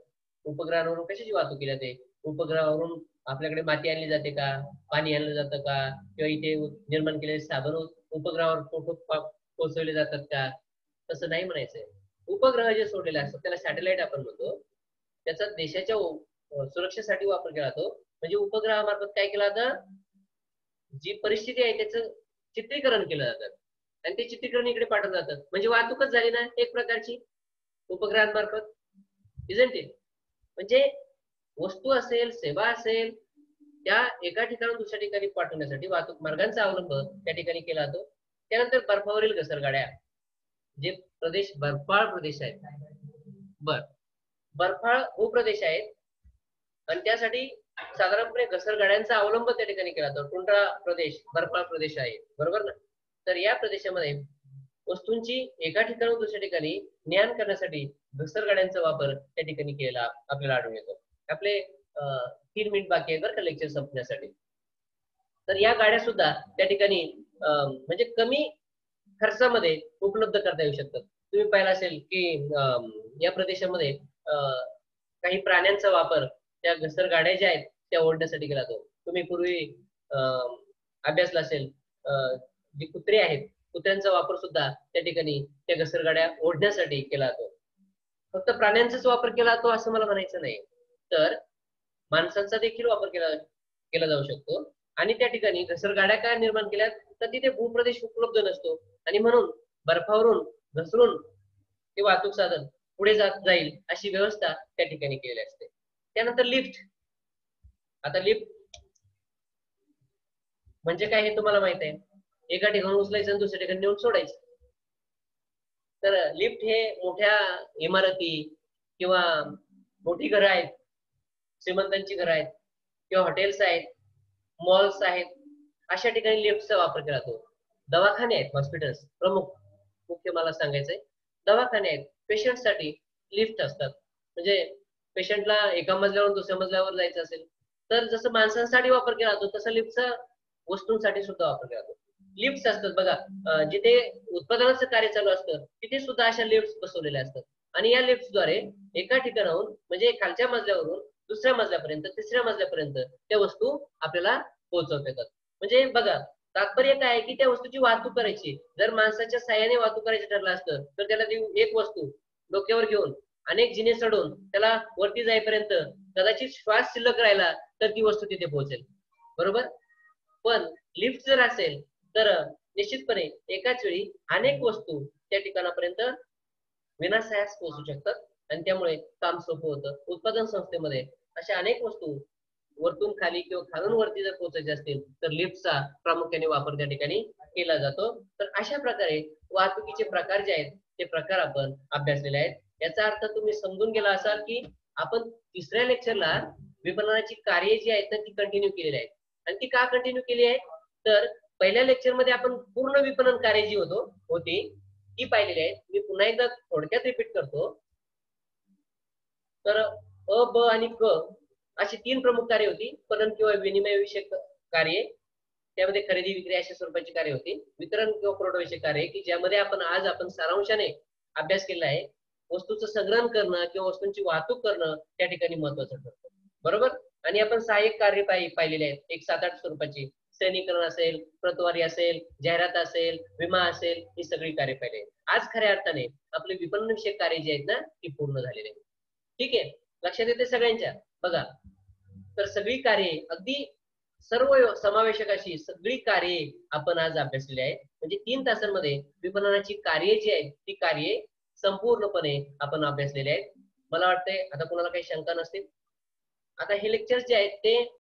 उपग्रहावरून कशाची वाहतूक केली जाते? उपग्रहावरून आपल्याकडे माती आणली जाते का, पाणी आणलं जातं का, किंवा इथे निर्माण केलेले साधन उपग्रहावर पोहोचवले जातात का? तसं नाही म्हणायचंय. उपग्रह जे सोडलेले असतात त्याला सॅटेलाइट आपण म्हणतो, त्याचा देशाच्या सुरक्षेसाठी वापर केला जातो. म्हणजे उपग्रहामार्फत काय केलं जातं, जी परिस्थिती आहे त्याचं चित्रीकरण केलं जातं, आणि ते चित्रीकरण इकडे पाठवलं जातं. म्हणजे वाहतूकच झाली ना एक प्रकारची उपग्रहांमार्फत, इजंट इट. म्हणजे वस्तू असेल, सेवा असेल, त्या एका ठिकाणून दुसऱ्या ठिकाणी पाठवण्यासाठी वाहतूक मार्गांचा अवलंब त्या ठिकाणी केला जातो. त्यानंतर बर्फावरील घसरगाड्या, जे प्रदेश बर्फाळ प्रदेश आहेत, बर्फाळ भूप्रदेश आहेत, आणि त्यासाठी साधारणपणे घसरगाड्यांचा अवलंब त्या ठिकाणी केला जातो. टुंड्रा प्रदेश बर्फाळ प्रदेश आहे, बरोबर ना. तर या प्रदेशामध्ये वस्तूंची एका ठिकाणून दुसऱ्या ठिकाणी ने-आण करण्यासाठी घसरगाड्यांचा वापर त्या ठिकाणी केला आपल्याला आढळून येतो. आपले 3 मिनिट बाकी आहे बरं का लेक्चर संपण्यासाठी. तर या गाड्या सुद्धा त्या ठिकाणी म्हणजे कमी खर्चामध्ये उपलब्ध करता येऊ शकतात. तुम्ही पाहिलं असेल की या प्रदेशामध्ये काही प्राण्यांचा वापर त्या घसरगाड्या ज्या आहेत त्या ओढण्यासाठी केला जातो. तुम्ही पूर्वी अभ्यासला असेल, जे कुत्रे आहेत, कुत्र्यांचा वापर सुद्धा त्या ठिकाणी त्या घसरगाड्या ओढण्यासाठी केला जातो. फक्त प्राण्यांचाच वापर केला जातो असं मला म्हणायचं नाही, तर माणसांचा देखील वापर केला जाऊ शकतो. आणि त्या ठिकाणी घसरगाड्या काय निर्माण केल्या, तर तिथे भूप्रदेश उपलब्ध नसतो आणि म्हणून बर्फावरून घसरून ते वाहतूक साधन पुढे जात जाईल अशी व्यवस्था त्या ठिकाणी केलेली असते. त्यानंतर लिफ्ट. आता लिफ्ट म्हणजे काय हे तुम्हाला माहित आहे, एका ठिकाणी उचलायचं आणि दुसऱ्या ठिकाणी नेऊन सोडायचं. तर लिफ्ट हे मोठ्या इमारती किंवा मोठी घरं आहेत, श्रीमंतांची घरं आहेत किंवा हॉटेल्स आहेत, मॉल्स आहेत, अशा ठिकाणी लिफ्टचा वापर केला जातो. दवाखाने आहेत, हॉस्पिटल्स प्रमुख मुख्य मला सांगायचंय, दवाखाने आहेत, पेशंटसाठी लिफ्ट असतात. म्हणजे पेशंटला एका मजल्यावरून दुसऱ्या मजल्यावर जायचं असेल तर जसं माणसांसाठी वापर केला जातो तसं लिफ्टचा वस्तूंसाठी सुद्धा वापर केला जातो. लिफ्ट असतात बघा, जिथे उत्पादनाचं कार्य चालू असतं तिथे सुद्धा अशा लिफ्ट बसवलेल्या असतात आणि या लिफ्टद्वारे एका ठिकाणाहून म्हणजे खालच्या मजल्यावरून दुसऱ्या मजल्यापर्यंत, तिसऱ्या मजल्यापर्यंत त्या वस्तू आपल्याला पोहोचवता येतात. म्हणजे बघा, तात्पर्य काय आहे की त्या वस्तूची वाहतूक करायची. जर माणसाच्या साह्याने वाहतूक करायचं ठरलं असतं तर त्याला ती एक वस्तू डोक्यावर घेऊन अनेक जिने चढून त्याला वरती जाईपर्यंत कदाचित श्वास शिल्लक राहिला तर ती वस्तू तिथे पोहोचेल, बरोबर. पण लिफ्ट जर असेल तर निश्चितपणे एकाच वेळी अनेक वस्तू त्या ठिकाणापर्यंत विनासायास पोहोचू शकतात आणि त्यामुळे काम सोपं होतं. उत्पादन संस्थेमध्ये अशा अनेक वस्तू वरतून खाली किंवा खालून वरती जर पोहोचायचे असतील तर लिफ्टचा प्रामुख्याने वापर त्या ठिकाणी केला जातो. तर अशा प्रकारे वाहतुकीचे प्रकार जे आहेत ते प्रकार आपण अभ्यासलेले आहेत. याचा अर्थ तुम्ही समजून गेला असाल की आपण तिसऱ्या लेक्चरला विपणनाची कार्य जी आहेत ना ती कंटिन्यू केलेली आहेत. आणि ती का कंटिन्यू केली आहे, तर पहिल्या लेक्चर मध्ये आपण पूर्ण विपणन कार्य जी होती ती पाहिलेली आहे. मी पुन्हा एकदा थोडक्यात रिपीट करतो. तर अ, ब आणि क अशी 3 प्रमुख कार्य होती. पणन किंवा विनिमय विषयक कार्य, त्यामध्ये खरेदी विक्री अशा स्वरूपाची कार्य होती. वितरण किंवा पुरवठा विषयक कार्य की ज्यामध्ये आपण सारांशाने अभ्यास केला आहे. वस्तूचं संग्रहण करणं किंवा वस्तूंची वाहतूक करणं त्या ठिकाणी महत्वाचं ठरतं, बरोबर. आणि आपण सहाय्यक कार्य पाहिलेले आहेत, एक 7-8 स्वरूपाची. सैनिकरण असेल, प्रतवारी असेल, जाहिरात असेल, विमा असेल, ही सगळी कार्य पाहिले. आज खऱ्या अर्थाने आपले विपणन विषयक कार्य जे आहेत ना ती पूर्ण झालेली आहेत. ठीक आहे, लक्षात येते सगळ्यांच्या. बघा, तर सगळी कार्ये अगदी सर्व समावेशक अशी सगळी कार्ये आपण आज अभ्यासलेली आहे. म्हणजे 3 तासांमध्ये विपणनाची कार्ये जी आहेत ती कार्ये संपूर्णपणे आपण अभ्यासलेले आहेत. मला वाटतंय आता कोणाला काही शंका नसतील. आता हे लेक्चर्स जे आहेत ते